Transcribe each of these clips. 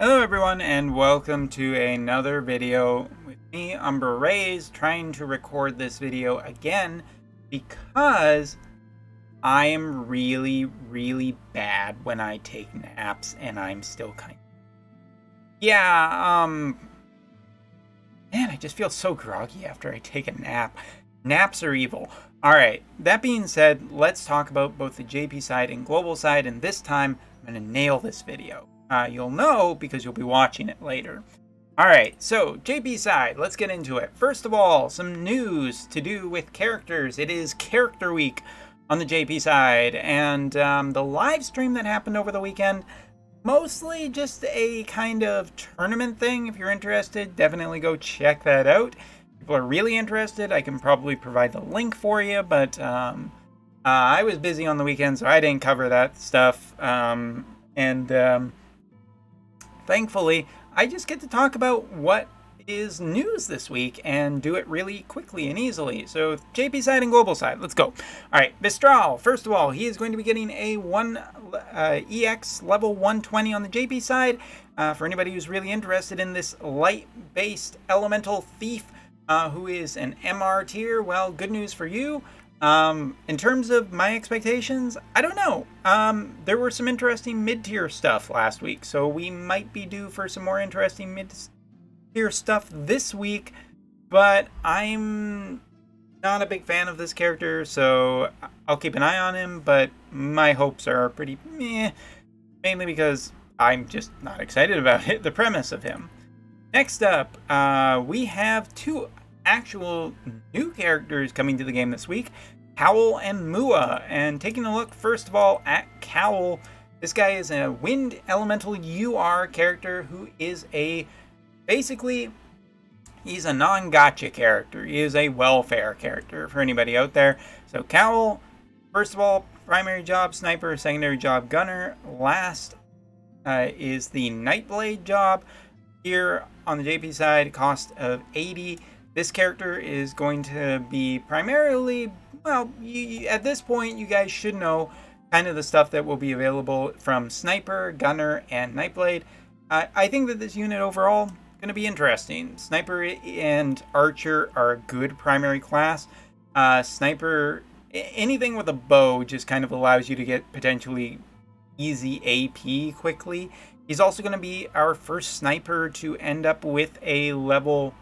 Hello everyone and welcome to another video with me, Umber Rays, trying to record this video again because I am really bad when I take naps and I'm still man, I just feel so groggy after I take a nap. Naps are evil. Alright, that being said, let's talk about both the JP side and global side, and this time I'm going to nail this video. You'll know because you'll be watching it later. Alright, so JP side, let's get into it. First of all, some news to do with characters. It is Character Week on the JP side, and the live stream that happened over the weekend, mostly just a kind of tournament thing. If you're interested, definitely go check that out. If people are really interested, I can probably provide the link for you, but I was busy on the weekend, so I didn't cover that stuff. Thankfully, I just get to talk about what is news this week and do it really quickly and easily. So JP side and global side, let's go. All right, Bistrol, first of all, he is going to be getting a EX level 120 on the JP side. For anybody who's really interested in this light-based elemental thief who is an MR tier, well, good news for you. In terms of my expectations, I don't know. There were some interesting mid-tier stuff last week, so we might be due for some more interesting mid-tier stuff this week, but I'm not a big fan of this character, so I'll keep an eye on him, but my hopes are pretty meh, mainly because I'm just not excited about it, the premise of him. Next up, we have two actual new characters coming to the game this week, Cowl and Mua. And taking a look first of all at Cowl, this guy is a wind elemental UR character who is basically he's a non-gacha character. He is a welfare character for anybody out there. So Cowl, first of all, primary job sniper, secondary job gunner, last is the Nightblade job. Here on the JP side, cost of 80. This character is going to be primarily, well, at this point, you guys should know kind of the stuff that will be available from Sniper, Gunner, and Nightblade. I think that this unit overall is going to be interesting. Sniper and Archer are a good primary class. Sniper, anything with a bow just kind of allows you to get potentially easy AP quickly. He's also going to be our first sniper to end up with a level...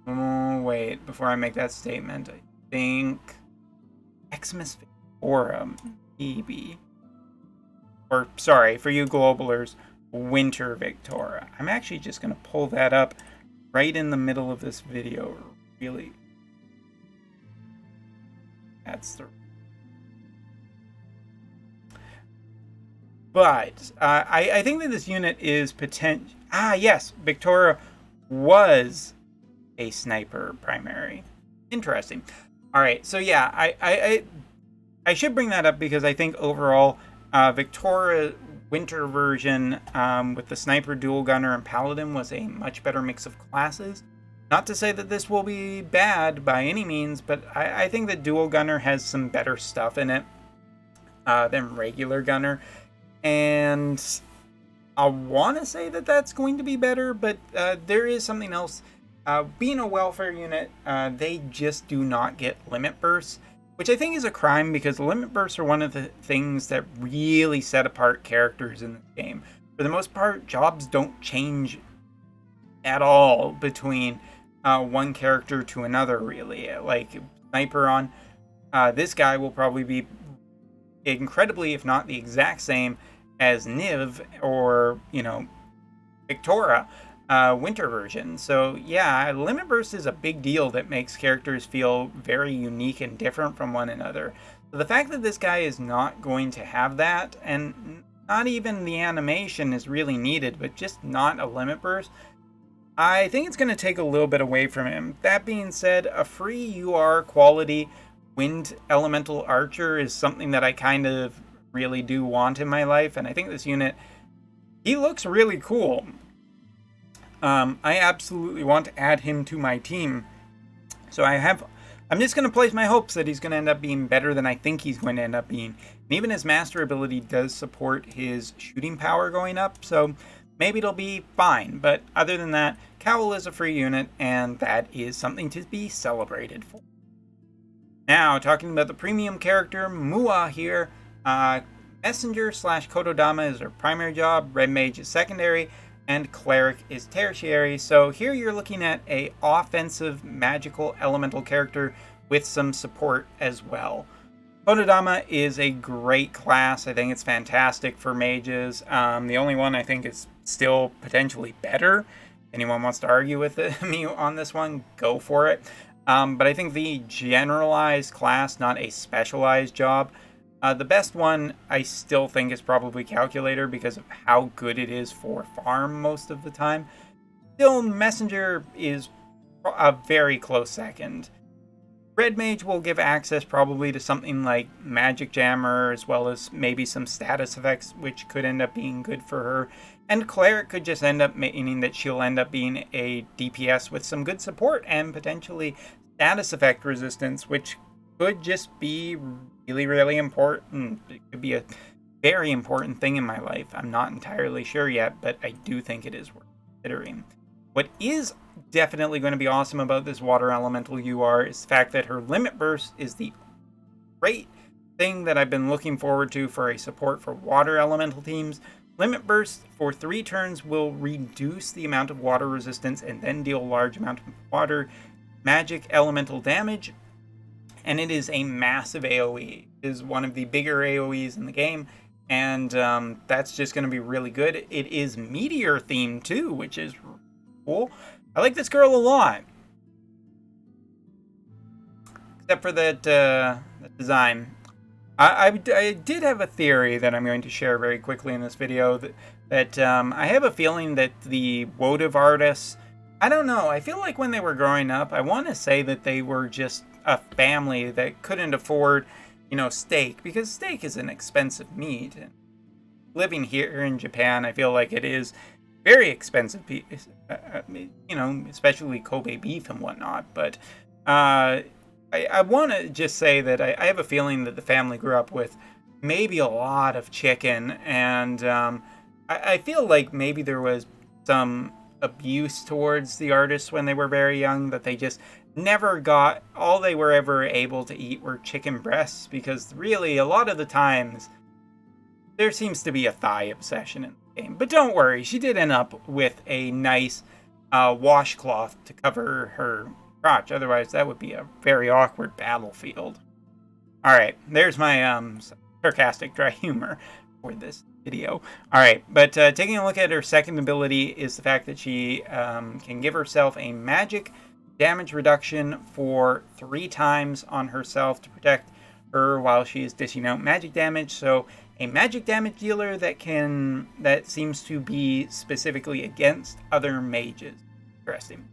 Oh, wait, before I make that statement, I think Xmas Victoria, maybe. Or, sorry, for you globalers, Winter Victoria. I'm actually just going to pull that up right in the middle of this video, really. That's the... But, I think that this unit is potential... Ah, yes, Victoria was a sniper primary. Interesting. All right, so yeah, I should bring that up because I think overall Victoria winter version with the sniper, dual gunner, and paladin was a much better mix of classes. Not to say that this will be bad by any means, but I think that dual gunner has some better stuff in it than regular gunner, and I want to say that that's going to be better, but there is something else. Being a welfare unit, they just do not get limit bursts, which I think is a crime because limit bursts are one of the things that really set apart characters in the game. For the most part, jobs don't change at all between one character to another, really. Like, Sniper on this guy will probably be incredibly, if not the exact same, as Niv or, Victoria. Winter version. So yeah, limit burst is a big deal that makes characters feel very unique and different from one another. So the fact that this guy is not going to have that, and not even the animation is really needed, but just not a limit burst, I think it's going to take a little bit away from him. That being said, a free UR quality wind elemental archer is something that I kind of really do want in my life, and I think this unit, he looks really cool. I absolutely want to add him to my team. So I'm just going to place my hopes that he's going to end up being better than I think he's going to end up being. And even his master ability does support his shooting power going up. So maybe it'll be fine. But other than that, Cowl is a free unit, and that is something to be celebrated for. Now, talking about the premium character, Mua here. Messenger / Kotodama is her primary job, Red Mage is secondary, and Cleric is tertiary. So here you're looking at a offensive magical elemental character with some support as well. Kotodama is a great class. I think it's fantastic for mages. The only one I think is still potentially better. Anyone wants to argue with me on this one, go for it. But I think the generalized class, not a specialized job, the best one I still think is probably Calculator because of how good it is for farm most of the time. Still, Messenger is a very close second. Red Mage will give access probably to something like Magic Jammer, as well as maybe some status effects, which could end up being good for her. And Cleric could just end up meaning that she'll end up being a DPS with some good support and potentially status effect resistance, which could just be really, really important. It could be a very important thing in my life. I'm not entirely sure yet, but I do think it is worth considering. What is definitely going to be awesome about this water elemental UR is the fact that her limit burst is the great thing that I've been looking forward to for a support for water elemental teams. Limit burst for 3 turns will reduce the amount of water resistance and then deal a large amount of water magic elemental damage. And it is a massive AoE. It is one of the bigger AoEs in the game, and that's just going to be really good. It is meteor themed too, which is cool. I like this girl a lot. Except for that design. I did have a theory that I'm going to share very quickly in this video, that I have a feeling that the Wotv artists, I don't know, I feel like when they were growing up, I want to say that they were just a family that couldn't afford, steak, because steak is an expensive meat. And living here in Japan, I feel like it is very expensive, especially Kobe beef and whatnot. But I want to just say that I have a feeling that the family grew up with maybe a lot of chicken, and I feel like maybe there was some abuse towards the artists when they were very young, that they just never got, all they were ever able to eat were chicken breasts, because really a lot of the times there seems to be a thigh obsession in the game. But don't worry, she did end up with a nice washcloth to cover her crotch, otherwise that would be a very awkward battlefield. Alright, there's my sarcastic dry humor for this video. Alright, but taking a look at her second ability is the fact that she can give herself a magic damage reduction for 3 times on herself to protect her while she is dishing out magic damage. So a magic damage dealer that seems to be specifically against other mages. Interesting.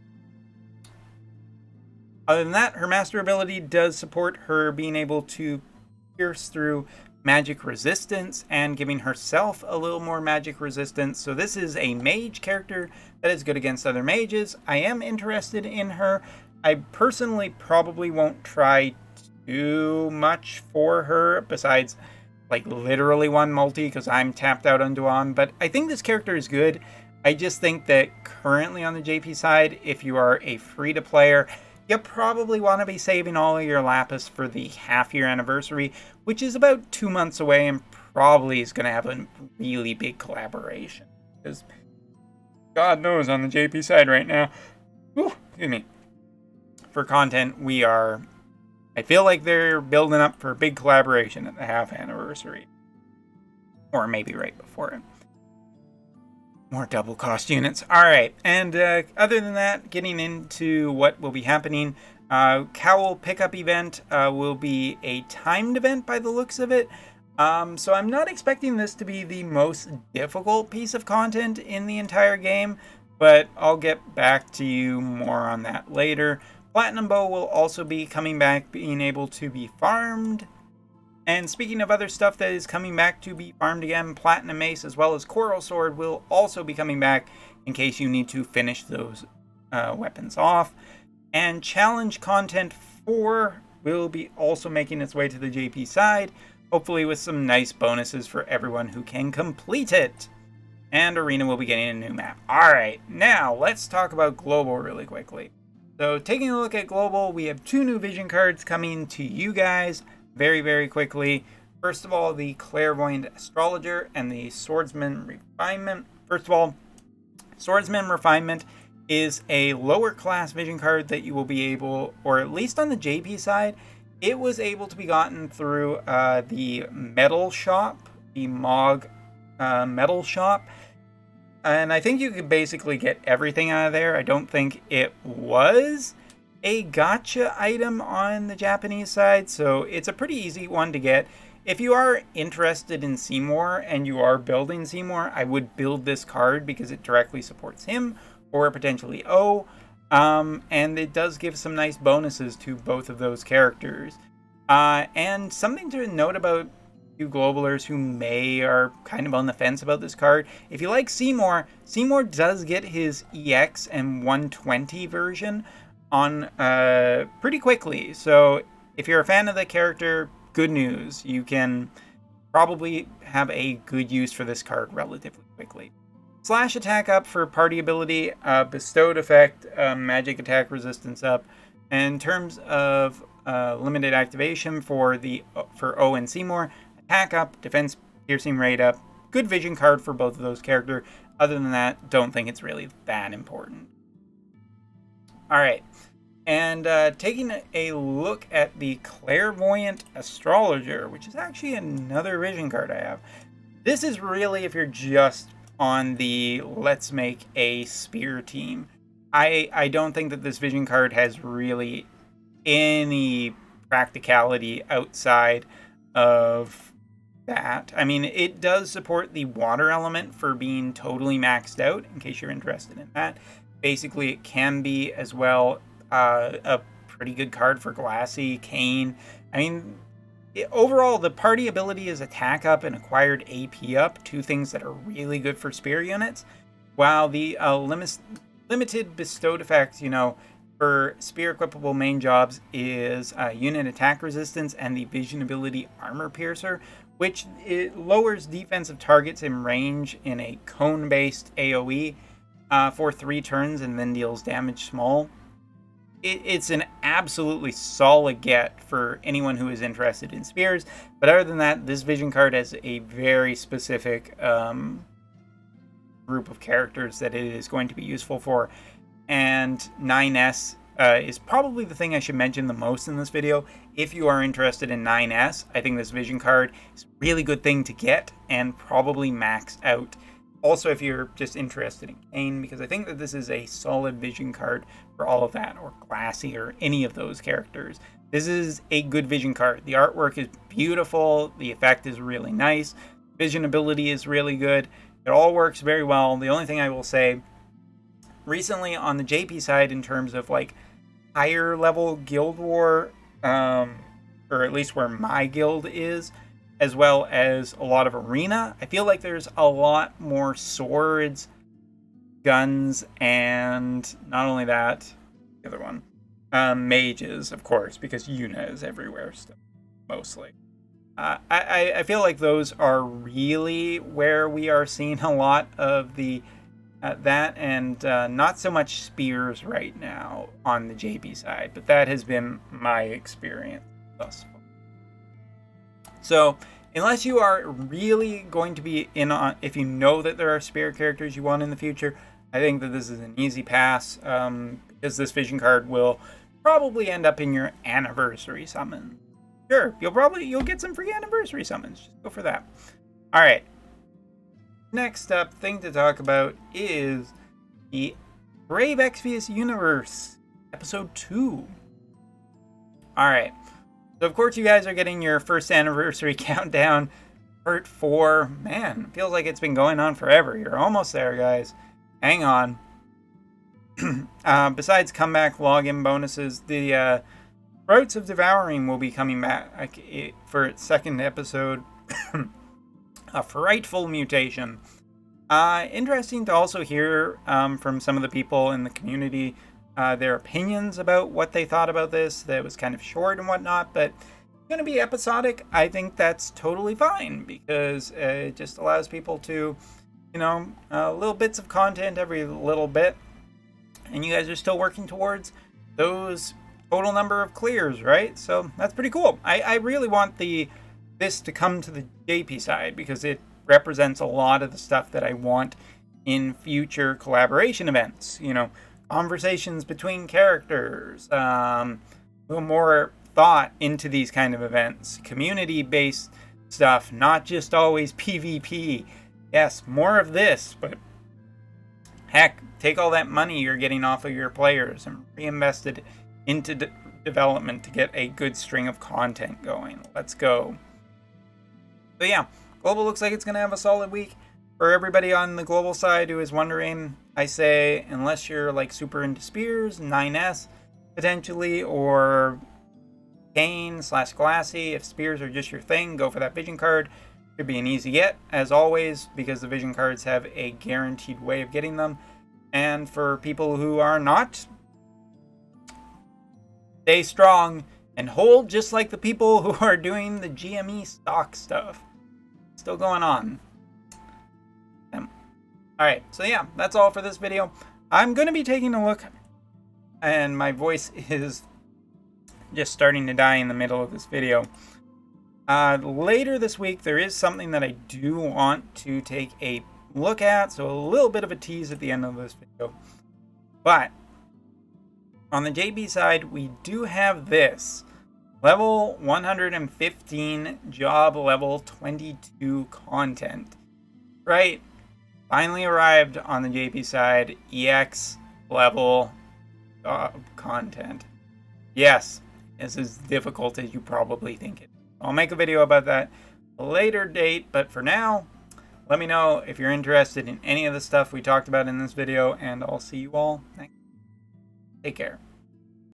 Other than that, her master ability does support her being able to pierce through magic resistance and giving herself a little more magic resistance. So this is a mage character that is good against other mages. I am interested in her. I personally probably won't try too much for her besides like literally one multi, because I'm tapped out on Duan, but I think this character is good. I just think that currently on the JP side, if you are a free-to-player, you probably want to be saving all of your lapis for the half-year anniversary, which is about 2 months away and probably is going to have a really big collaboration. Because God knows on the JP side right now, excuse me, for content, I feel like they're building up for a big collaboration at the half anniversary. Or maybe right before it. More double cost units. Alright, and other than that, getting into what will be happening, Cowl pickup event will be a timed event by the looks of it. So I'm not expecting this to be the most difficult piece of content in the entire game, but I'll get back to you more on that later. Platinum Bow will also be coming back, being able to be farmed. And speaking of other stuff that is coming back to be farmed again, Platinum Mace as well as Coral Sword will also be coming back in case you need to finish those weapons off. And Challenge Content 4 will be also making its way to the JP side, hopefully with some nice bonuses for everyone who can complete it. And Arena will be getting a new map. Alright, now let's talk about Global really quickly. So taking a look at Global, we have 2 new vision cards coming to you guys very, very quickly. First of all, the Clairvoyant Astrologer and the Swordsman Refinement. First of all, Swordsman Refinement is a lower class vision card that you will be able, or at least on the JP side, it was able to be gotten through the metal shop, the Mog metal shop. And I think you could basically get everything out of there. I don't think it was a gotcha item on the Japanese side, so it's a pretty easy one to get. If you are interested in Seymour and you are building Seymour, I would build this card because it directly supports him or potentially O. And it does give some nice bonuses to both of those characters. And something to note about you globalers who are kind of on the fence about this card. If you like Seymour, Seymour does get his EX and 120 version on pretty quickly. So if you're a fan of the character, good news. You can probably have a good use for this card relatively quickly. Slash attack up for party ability, bestowed effect, magic attack resistance up. And in terms of limited activation for O and Seymour, attack up, defense piercing rate up. Good vision card for both of those characters. Other than that, don't think it's really that important. Alright, and taking a look at the Clairvoyant Astrologer, which is actually another vision card I have. This is really if you're just on the let's make a spear team. I don't think that this vision card has really any practicality outside of that. I mean, it does support the water element for being totally maxed out, in case you're interested in that. Basically, it can be as well a pretty good card for Glassy, Kane. I mean, overall, the party ability is attack up and acquired AP up, 2 things that are really good for spear units, while the limited bestowed effects, for spear equipable main jobs is unit attack resistance and the vision ability armor piercer, which it lowers defensive targets in range in a cone-based AoE for 3 turns and then deals damage small. It's an absolutely solid get for anyone who is interested in spears, but other than that, this vision card has a very specific group of characters that it is going to be useful for, and 9S is probably the thing I should mention the most in this video. If you are interested in 9S, I think this vision card is a really good thing to get and probably max out. Also, if you're just interested in Kane, because I think that this is a solid vision card for all of that, or Glassy, or any of those characters. This is a good vision card. The artwork is beautiful, the effect is really nice, vision ability is really good, it all works very well. The only thing I will say, recently on the JP side, in terms of like higher level Guild War, or at least where my guild is, as well as a lot of Arena, I feel like there's a lot more swords, guns, and not only that, the other one, mages, of course, because Yuna is everywhere still, mostly. I feel like those are really where we are seeing a lot of the that, and not so much spears right now on the JP side, but that has been my experience thus far. So, unless you are really going to be in on, if you know that there are spear characters you want in the future, I think that this is an easy pass, because this vision card will probably end up in your anniversary summon. Sure, you'll get some free anniversary summons. Just go for that. All right. Next up thing to talk about is the Brave Exvius Universe, Episode 2. Alright, so of course you guys are getting your first anniversary countdown, Part 4. Man, feels like it's been going on forever. You're almost there, guys. Hang on. Besides comeback login bonuses, the Routes of Devouring will be coming back for its second episode. A frightful mutation. Interesting to also hear from some of the people in the community their opinions about what they thought about this. That it was kind of short and whatnot, but it's going to be episodic. I think that's totally fine because it just allows people to you know, little bits of content every little bit. And you guys are still working towards those total number of clears, right? So that's pretty cool. I really want this to come to the JP side because it represents a lot of the stuff that I want in future collaboration events. You know, conversations between characters, a little more thought into these kind of events, community-based stuff, not just always PvP. Yes, more of this, but heck, take all that money you're getting off of your players and reinvest it into development to get a good string of content going. Let's go. So yeah, Global looks like it's going to have a solid week. For everybody on the global side who is wondering, I say, unless you're like super into Spears, 9S potentially, or Kane/Glassy, if Spears are just your thing, go for that Vision card. Should be an easy get, as always, because the Vision cards have a guaranteed way of getting them. And for people who are not, stay strong and hold just like the people who are doing the GME stock stuff. Still going on. Alright, so yeah, that's all for this video. I'm going to be taking a look, and my voice is just starting to die in the middle of this video. Later this week, there is something that I do want to take a look at, so a little bit of a tease at the end of this video. But on the JB side, we do have this level 115 job level 22 content, right? Finally arrived on the JP side, EX level content. Yes, it's as difficult as you probably think it. I'll make a video about that a later date, but for now, let me know if you're interested in any of the stuff we talked about in this video, and I'll see you all next. Take care.